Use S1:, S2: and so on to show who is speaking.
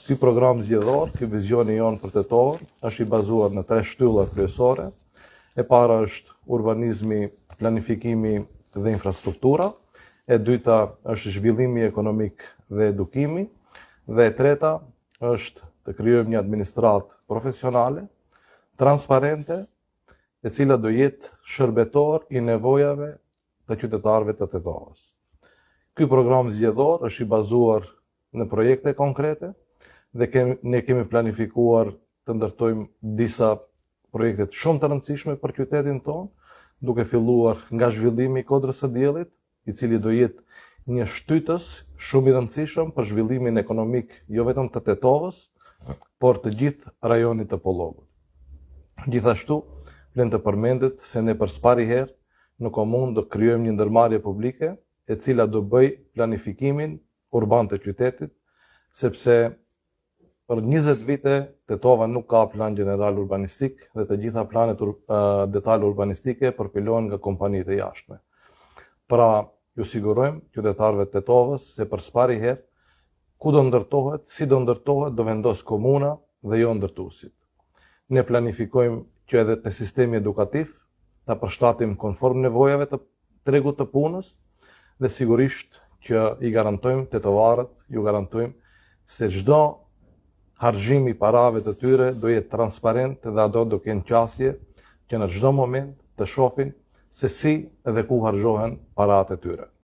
S1: Ky program zgjedhor, ky vizioni jon për tetor, është i bazuar në 3 shtylla kryesore. E para është urbanizmi, planifikimi dhe infrastruktura. E dyta është zhvillimi ekonomik dhe edukimi. Dhe e treta është të krijojmë një administratë profesionale, transparente, e cila do jetë shërbetor i nevojave të qytetarëve të Tetovës. Ky program zgjedhor është i bazuar në projekte konkrete dhe ne kemi planifikuar të ndërtojmë disa projekte shumë të rëndësishme për qytetin tonë, duke filluar nga zhvillimi i Kodrës së Diellit, i cili do jetë një shtytës shumë i rëndësishëm për zhvillimin ekonomik jo vetëm të Tetovës, por të gjithë rajonit të Pollogut. Gjithashtu, vlen të përmendet se ne për pari herë në komunë do krijojmë një ndërmarrje publike e cila do bëj planifikimin urban të qytetit, sepse për 20 vite Tetova nuk ka plan gjeneral urbanistik dhe të gjitha planet detale urbanistike përpilohen nga kompanitë e jashtme. Pra, ju sigurojmë qytetarëve të Tetovës se për pari herë ku do ndërtohet, si do ndërtohet, do vendos komuna dhe jo ndërtuesit. Ne planifikojmë që edhe te sistemi edukativ ta përshtatim konform nevojave të tregut të punës dhe sigurisht që i garantojmë tetovarët, ju garantojmë se çdo harxhim i parave të tyre do jetë transparent dhe ato do kenë qasje që në çdo moment të shohin se si dhe ku harxhohen paratë e tyre.